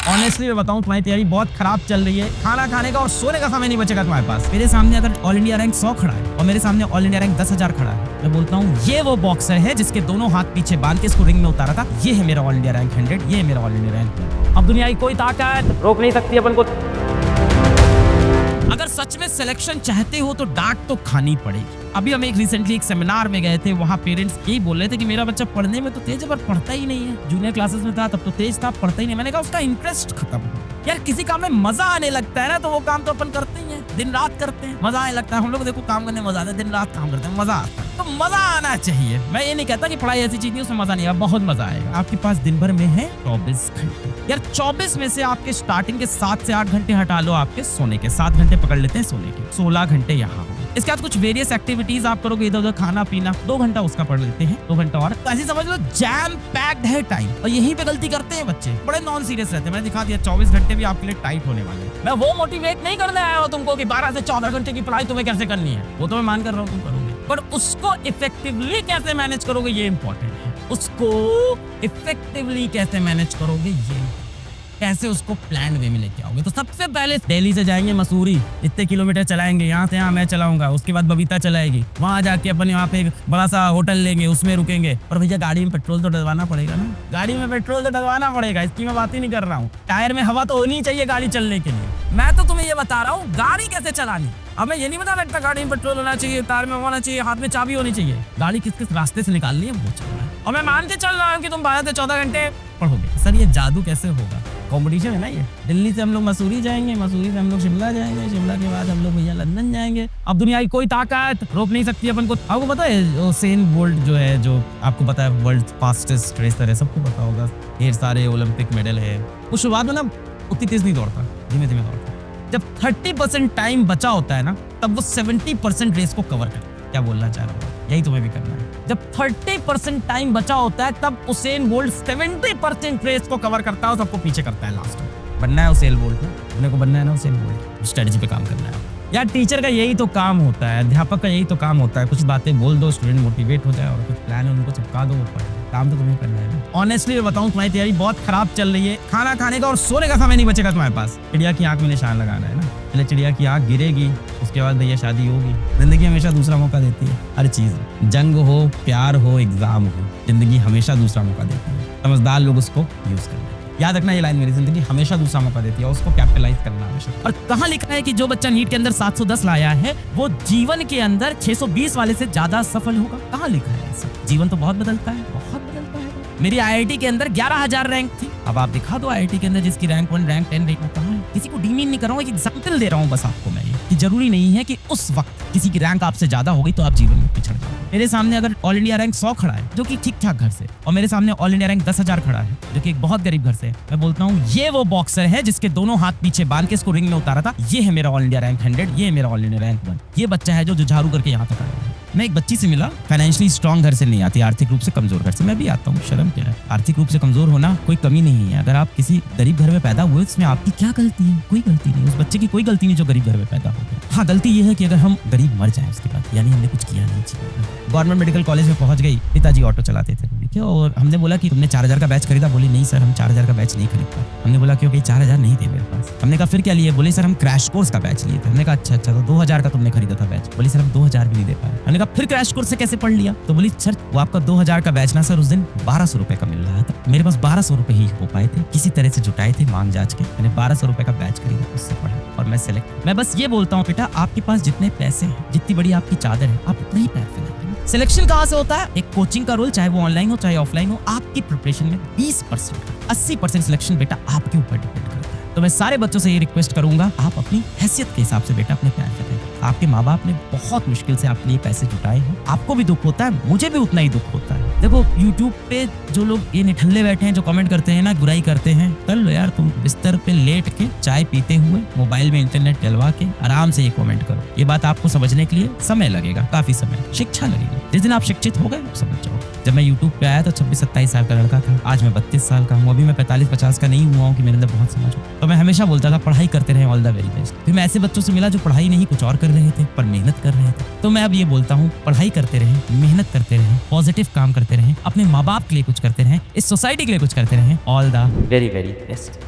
Honestly मैं बताऊं तुम्हारी तैयारी बहुत खराब चल रही है। खाना खाने का और सोने का समय नहीं बचेगा तुम्हारे पास। मेरे सामने अगर ऑल इंडिया रैंक 100 खड़ा है और मेरे सामने ऑल इंडिया रैंक 10,000 खड़ा है, मैं बोलता हूँ ये वो बॉक्सर है जिसके दोनों हाथ पीछे बांध के इसको रिंग में उतारा था। ये है मेरा ऑल इंडिया रैंक 100, ये है मेरा ऑल इंडिया रैंक। अब दुनिया की कोई ताकत रोक नहीं सकती अपन को। अगर सच में सिलेक्शन चाहते हो तो डांट तो खानी पड़ेगी। अभी हम रिसेंटली एक सेमिनार में गए थे, वहाँ पेरेंट्स यही बोल रहे थे कि मेरा बच्चा पढ़ने में तो तेज है पर पढ़ता ही नहीं है। जूनियर क्लासेस में था तब तो तेज था, पढ़ता ही नहीं। मैंने कहा उसका इंटरेस्ट खत्म हो। यार किसी काम में मजा आने लगता है ना तो वो काम तो अपन करते ही हैं, दिन रात करते हैं, मजा आने लगता है। हम लोग देखो काम करने में मजा आता है, दिन रात काम करते हैं, मजा आता है। तो मजा आना चाहिए। मैं ये नहीं कहता कि पढ़ाई ऐसी चीज नहीं उसमें मजा नहीं आएगा, बहुत मजा आएगा। आपके पास दिन भर में है 24 घंटे। यार 24 में से आपके स्टार्टिंग के 7 से 8 घंटे हटा लो आपके सोने के, 7 घंटे पकड़ लेते हैं सोने के, 16 घंटे यहाँ। इसके बाद कुछ वेरियस एक्टिविटीज आप करोगे, इधर उधर खाना पीना, 2 घंटा उसका पढ़ लेते हैं, 2 घंटा और। तो ऐसे समझ लो जैम पैक्ड है टाइम, और यहीं पे गलती करते हैं बच्चे, बड़े नॉन सीरियस रहते हैं। मैंने दिखा दिया 24 घंटे भी आपके लिए टाइट होने वाले हैं। मैं वो मोटिवेट नहीं करने आया हूँ तुमको कि 12 से 14 घंटे की पढ़ाई तुम्हें कैसे करनी है, वो तो मैं मान कर रहा हूँ तुम करोगे, पर उसको इफेक्टिवली कैसे मैनेज करोगे ये इंपॉर्टेंट है। उसको इफेक्टिवली कैसे मैनेज करोगे ये, कैसे उसको प्लान वे में लेके आओगे। तो सबसे पहले दिल्ली से जाएंगे मसूरी, इतने किलोमीटर चलाएंगे, यहाँ से यहाँ मैं चलाऊंगा, उसके बाद बबीता चलाएगी, वहाँ जाके अपन यहाँ पे एक बड़ा सा होटल लेंगे, उसमें रुकेंगे। पर भैया गाड़ी में पेट्रोल तो डलवाना पड़ेगा ना, गाड़ी में पेट्रोल तो डलवाना पड़ेगा, इसकी मैं बात ही नहीं कर रहा हूँ। टायर में हवा तो होनी चाहिए गाड़ी चलने के लिए। मैं तो तुम्हें ये बता रहा हूँ गाड़ी कैसे चलानी। अब मैं ये नहीं बता रहा गाड़ी में पेट्रोल होना चाहिए, टायर में होना चाहिए, हाथ में चाबी होनी चाहिए, गाड़ी किस किस रास्ते से निकालनी है वो चल रहा है। और मैं मान के चल रहा हूँ कि तुम 12 से 14 घंटे पढ़ोगे। सर ये जादू कैसे होगा, कॉम्पिटिशन है ना ये। दिल्ली से हम लोग मसूरी जाएंगे, मसूरी से हम लोग शिमला जाएंगे, शिमला के बाद हम लोग भैया लंदन जाएंगे। अब दुनिया की कोई ताकत रोक नहीं सकती अपन को। आपको पता है उसेन बोल्ट जो है, जो आपको पता है वर्ल्ड फास्टेस्ट रेसर है, सबको पता होगा, ढेर सारे ओलंपिक मेडल है। वो शुरुआत में ना उतनी तेज नहीं दौड़ता, धीमे धीमे दौड़ता। जब 30% टाइम बचा होता है ना तब वो 70% रेस को कवर करता है। क्या बोलना चाह रहा हूँ, यही तुम्हें भी करना है। जब 30% टाइम बचा होता है तब उसेन बोल्ट 70% रेस को कवर करता है और सबको पीछे करता है लास्ट में। बनना है उसेन बोल्ट ना, अपने को बनना है ना उसेन बोल्ट, स्ट्रेटजी पे काम करना है। यार टीचर का यही तो काम होता है, अध्यापक का यही तो काम होता है, कुछ बातें बोल दो, स्टूडेंट मोटिवेट हो जाए, और कुछ प्लान है उनको चिपका दो, वो पढ़े। काम तो तुम्हें करना है ना। ऑनेस्टली मैं बताऊं तुम्हारी तैयारी बहुत खराब चल रही है। खाना खाने का और सोने का समय नहीं बचेगा तुम्हारे पास। चिड़िया की आंख में निशान लगाना है ना, पहले चिड़िया की आंख गिरेगी, उसके बाद भैया शादी होगी। जिंदगी हमेशा दूसरा मौका देती है, हर चीज, जंग हो, प्यार हो, एग्जाम हो, जिंदगी हमेशा दूसरा मौका देती है। समझदार लोग उसको यूज करते हैं। याद रखना ये लाइन, मेरी जिंदगी हमेशा दूसरा मौका देती है, उसको कैपिटलाइज करना आवश्यक। और कहाँ लिखा है कि जो बच्चा नीट के अंदर 710 लाया है वो जीवन के अंदर 620 वाले से ज्यादा सफल होगा? कहाँ लिखा है ऐसा? जीवन तो बहुत बदलता है, बहुत बदलता है। मेरी आईआईटी के अंदर 11,000 रैंक थी, अब आप दिखा दो आईआईटी के अंदर जिसकी रैंक 1, रैंक 10 रैंक कहाँ है? किसी को डीमीन नहीं कर रहा हूँ, एक एग्जाम्पल दे रहा हूँ बस आपको मैं, कि जरूरी नहीं है कि उस वक्त किसी की रैंक आपसे ज्यादा हो गई तो आप जीवन में पिछड़ जाओ। मेरे सामने अगर ऑल इंडिया रैंक 100 खड़ा है जो कि ठीक ठाक घर से, और मेरे सामने ऑल इंडिया रैंक 10,000 खड़ा है जो कि एक बहुत गरीब घर से, मैं बोलता हूँ ये वो बॉक्सर है जिसके दोनों हाथ पीछे बांध के इसको रिंग में उतारा था। ये है मेरा ऑल इंडिया रैंक 100, ये है मेरा ऑल इंडिया रैंक 1। ये बच्चा है जो झाड़ू करके यहाँ तक आया है। मैं एक बच्ची से मिला, फाइनेंशियली स्ट्रॉन्ग घर से नहीं आती, आर्थिक रूप से कमजोर घर से। मैं भी आता हूँ, शर्म क्या है, आर्थिक रूप से कमजोर होना कोई कमी नहीं है। अगर आप किसी गरीब घर में पैदा हुए इसमें आपकी क्या गलती है? कोई गलती नहीं, उस बच्चे की कोई गलती नहीं जो गरीब घर में पैदा हो गया। हाँ गलती ये है कि अगर हम गरीब मर जाए उसके बाद, यानी हमने कुछ किया नहीं चाहिए। गवर्नमेंट मेडिकल कॉलेज में पहुंच गई, पिताजी ऑटो चलाते थे, ठीक है, और हमने बोला कि तुमने 4,000 का बैच खरीदा? बोली नहीं सर हम 4,000 का बैच नहीं खरीद पाए। हमने बोला क्योंकि 4,000 नहीं थे मेरे पास। हमने कहा फिर क्या लिए? बोले सर हम क्रैश कोर्स का बैच लिए थे। हमने कहा अच्छा तो 2,000 का तुमने खरीदा था बैच? बोली सर हम 2,000 भी नहीं दे पाए। हमने कहा फिर क्रैश कोर्स से कैसे पढ़ लिया? तो बोली सर वो आपका 2,000 का बैच ना सर, उस दिन 1,200 रुपए का मिल रहा था, मेरे पास 1,200 रुपए ही हो पाए थे, किसी तरह से जुटाए थे मांग जांच के, मैंने 1,200 रुपए का बैच खरीदा, उससे पढ़ा और मैं सेलेक्ट। मैं बस ये बोलता हूँ बेटा, आपके पास जितने पैसे हैं, जितनी बड़ी आपकी चादर है, आप उतना ही पैर फैलाइए। सिलेक्शन कहाँ से होता है? एक कोचिंग का रोल, चाहे वो ऑनलाइन हो चाहे ऑफलाइन हो, आपकी प्रिपरेशन में 20%, 80% सिलेक्शन बेटा आपके ऊपर डिपेंड करता है। तो मैं सारे बच्चों से ये रिक्वेस्ट करूंगा, आप अपनी हैसियत के हिसाब से बेटा अपने पैर फैलाइए। आपके माँ बाप ने बहुत मुश्किल से आपके लिए पैसे जुटाए हैं, आपको भी दुख होता है, मुझे भी उतना ही दुख होता है। देखो YouTube पे जो लोग ये निठल्ले बैठे हैं, जो कमेंट करते हैं ना, बुराई करते हैं, कर लो यार, तुम बिस्तर पे लेट के चाय पीते हुए मोबाइल में इंटरनेट डलवा के आराम से ये कमेंट करो। ये बात आपको समझने के लिए समय लगेगा, काफी समय, शिक्षा लगेगी। जिस दिन आप शिक्षित हो गए आप समझ जाओ। जब मैं YouTube पे आया तो 26-27 साल का लड़का था, आज मैं 32 साल का हूँ। अभी मैं 45-50 का नहीं हुआ हूँ कि मेरे अंदर बहुत समझ हो। तो मैं हमेशा बोलता था पढ़ाई करते रहे, ऑल द वेरी बेस्ट। फिर मैं ऐसे बच्चों से मिला जो पढ़ाई नहीं कुछ और कर रहे थे पर मेहनत कर रहे थे। तो मैं अब ये बोलता हूँ पढ़ाई करते रहे, मेहनत करते रहे, पॉजिटिव काम करते रहे, अपने माँ बाप के लिए कुछ करते रहे, इस सोसाइटी के लिए कुछ करते रहे। All the very very best.